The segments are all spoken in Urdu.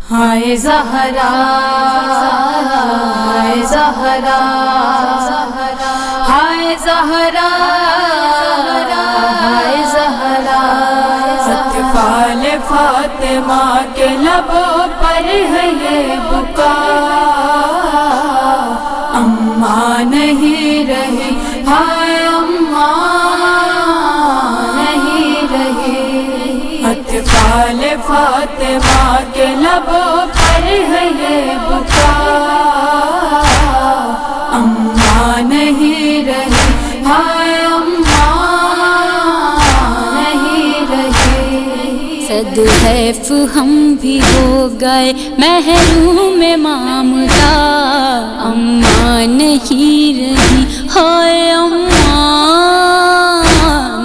ہائے زہرا ہائے زہرا ہائے زہرا ہائے زہرا اطفال فاطمہ کے لبوں پر ہے یہ بکا، اماں نہیں رہی ہائے اماں نہیں رہی، اطفال فاطمہ کے لبوں پر ہے یہ بکا، اماں نہیں رہی ہائے اماں نہیں رہی۔ صد حیف ہم بھی ہو گئے محروم مامتا، اماں نہیں رہی ہائے اماں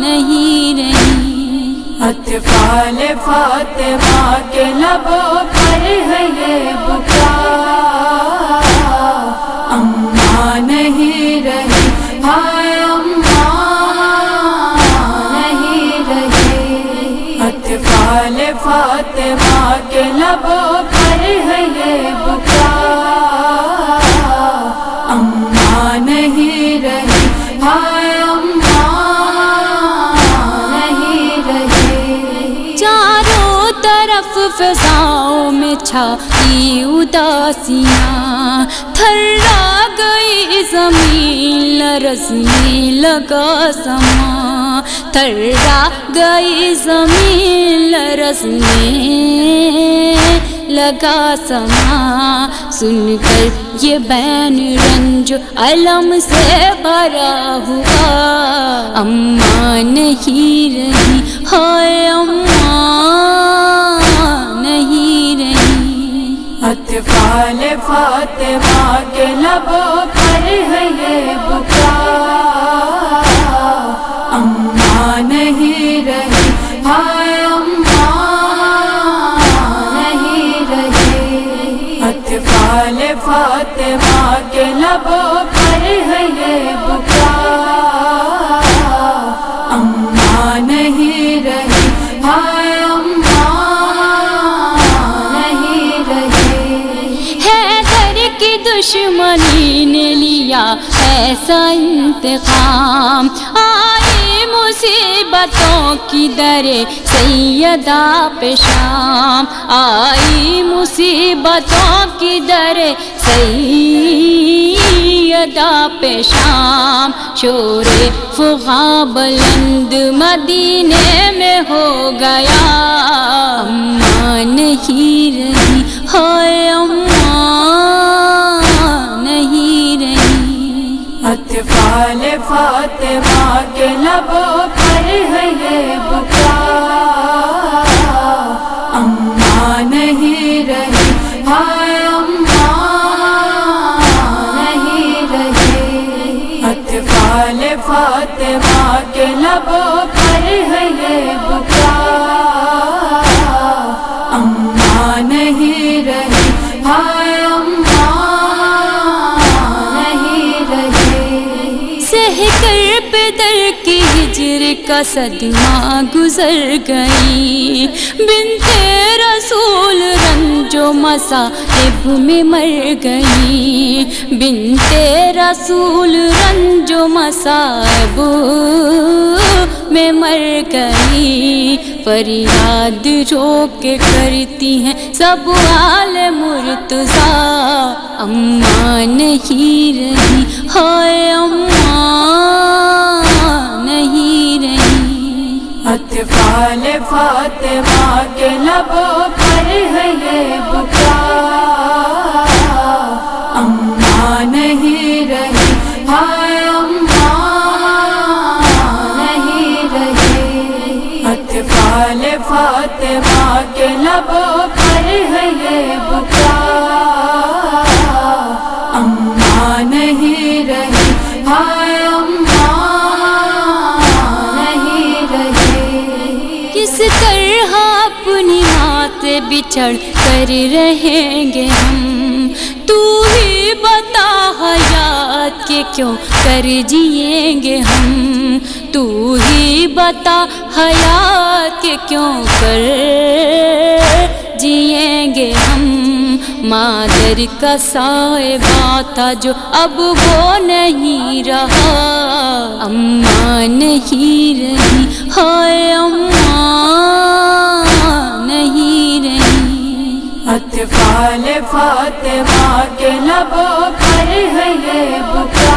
نہیں رہی، اطفال فاطمہ کے لبوں پر ہے یہ بکا، اماں نہیں رہی ہائے اماں نہیں رہی، اطفال فاطمہ کے لبوں پر ہے یہ بکا، اماں نہیں رہی ہائے اماں نہیں رہی۔ چاروں طرف فضاؤں میں چھائی اداسیاں، تھرا گئی زمین لرزنے لگا سماں، تھرا گئی زمین لرزنے لگا سماں، سن کر یہ بین رنج علم سے بھرا ہوا، اماں نہیں رہی ہائے اماں نہیں رہی، اطفال فاطمہ کے لبوں پر ہے یہ بکا، اماں نہیں رہی ہائے اماں نہیں رہی، اطفال فاطمہ کے لبوں پر ہے یہ بکا، اماں نہیں رہی ہائے اماں نہیں رہی۔ حیدر کی دشمنی نے لیا ایسا انتقام، آئی مصیبتوں کی در سیدہ پہ شام، آئی مصیبتوں کی در سیدہ پہ شام، شور فغاں بلند مدینے میں ہو گیا، اماں نہیں رہی ہائے اماں نہیں رہی، اطفال فاطمہ کے لبوں پر ہے یہ بکا، اماں نہیں رہی ہائے اماں نہیں رہی، اطفال فاطمہ کے لبوں پر ہے یہ بکا، اماں نہیں رہی ہائے اماں نہیں رہی۔ سہ کر پدر کی ہجر کا صدمہ گزر گئی، بنت رسول رنج و مصائب میں مر گئی، بنت رسول رنج و مصائب میں مر گئی، فریاد رو کے کرتی ہیں سب آل مرتضیٰ، اماں نہیں رہی ہائے اماں نہیں رہی، اطفال فاطمہ کے لبوں پر ہے یہ بکا، اماں نہیں رہی ہائے اماں نہیں رہی، اطفال فاطمہ کے لبوں پر ہے یہ بکا، اماں نہیں رہی ہائے اماں نہیں رہی۔ کس طرح اپنی ماں سے بچھڑ کر رہیں گے ہم، تو ہی بتا حیات کے کیوں کر جئیں گے ہم، تو ہی بتا حیات کے کیوں کر جئیں گے ہم، مادر کا صاحبہ تھا جو اب وہ نہیں رہا، اماں نہیں رہی، ہائے اماں نہیں رہی۔ اطفال فاطمہ کے لبوں پر ہے یہ بکا،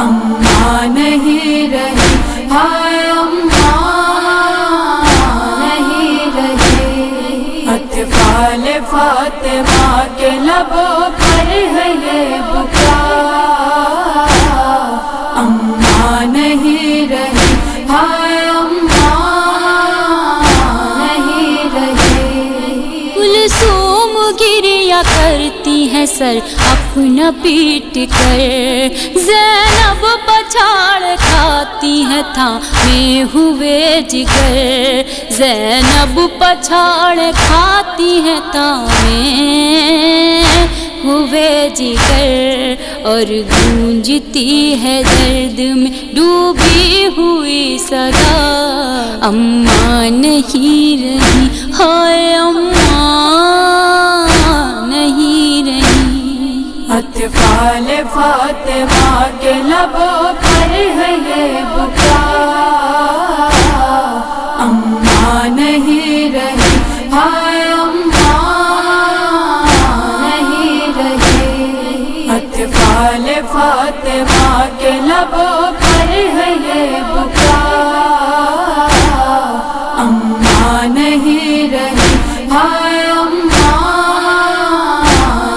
اماں نہیں رہی، ہائے اماں نہیں رہی۔ اطفال فاطمہ کے لبوں پر ہے یہ بکا، اماں نہیں رہی، ہائے اماں نہیں رہی۔ کلثوم گریا کرتی ہے سر اپنا پیٹ کر، زینب پچھاڑ کھاتی ہے تھامے ہوئے جگر، زینب پچھاڑ کھاتی ہے تھامے ہوئے جگر، اور گونجتی ہے درد میں ڈوبی ہوئی صدا، اماں نہیں رہی، ہائے اماں نہیں رہی۔ اطفال فاطمہ کے لبوں پر ہے یہ بکا، اماں نہیں رہی، ہائے اماں نہیں رہی۔ اطفال فاطمہ کے لبوں پر ہے یہ بکا، اماں نہیں رہی، ہائے اماں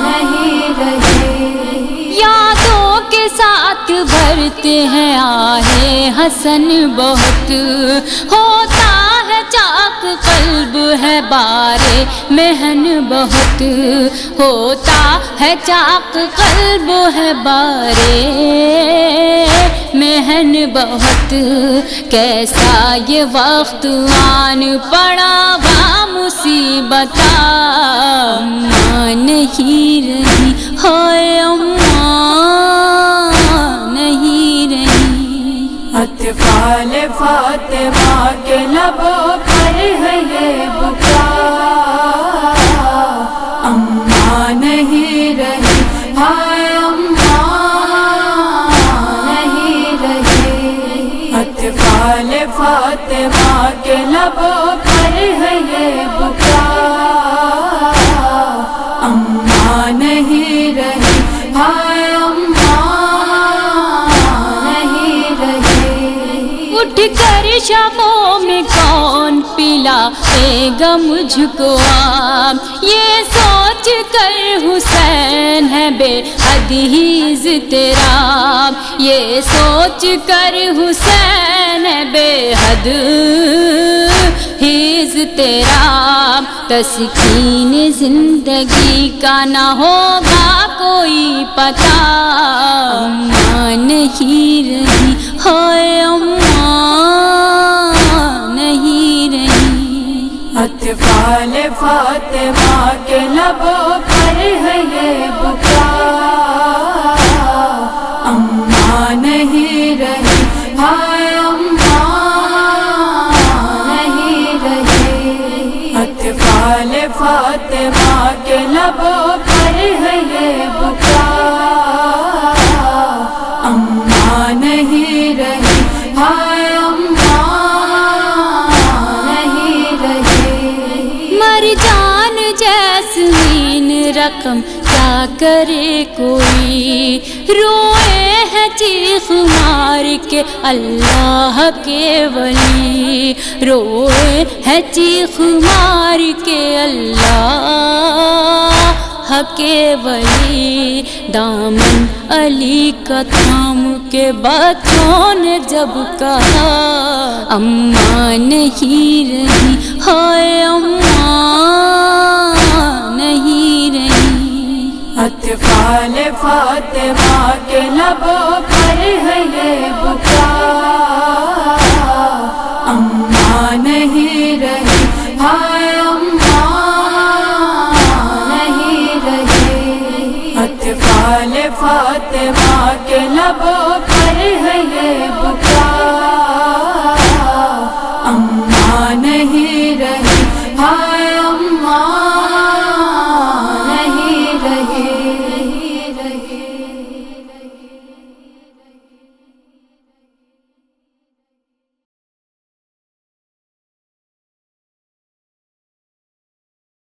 نہیں رہی۔ یادوں کے ساتھ بھرتے ہیں آہے حسن بہت، ہوتا ہے چاک قلب ہے بارے محن بہت، ہوتا ہے چاک قلب ہے بارے محن بہت، کیسا یہ وقت آن پڑا با مصیبت، اماں نہیں رہی، ہائے اماں نہیں رہی۔ اطفال فاطمہ کے لبوں پر ہے یہ بکا، اماں نہیں رہی، ہائے اماں نہیں رہی۔ اطفال فاطمہ کے لبوں پر ہے یہ بکا، اماں نہیں رہی، ہائے اماں نہیں رہی۔ اٹھ کر شبوں میں کون پلائے گا مجھ کو آب، یہ سوچ کر حسین ہے بے حد ہی اضطراب، یہ سوچ کر حسین ہے بے حد ہی اضطراب، تسکین زندگی کا نہ ہوگا کوئی پتہ، اماں نہیں رہی، ہائے اماں نہیں رہی۔ اطفال فاطمہ کے لبوں پر ہے یہ بکا، اماں نہیں رہی، ہائے اماں نہیں رہی۔ اطفال فاطمہ کے لبوں پر ہے یہ بکا، اماں نہیں رہی، ہائے اماں نہیں رہی۔ مر جان جیسمین رقم کیا کرے کوئی، روئے ہیں چیخ مار کے اللہ کے ولی، روئے ہیں چیخ مار کے اللہ کے ولی، دامن علی کا تھام کے بچوں نے جب کہا، اماں نہیں رہی، ہائے اماں نہیں رہی۔ اطفال فاطمہ کے لبوں پر ہے یہ بکا، اماں نہیں رہی، ہائے اماں نہیں رہی۔ اطفال فاطمہ کے لبوں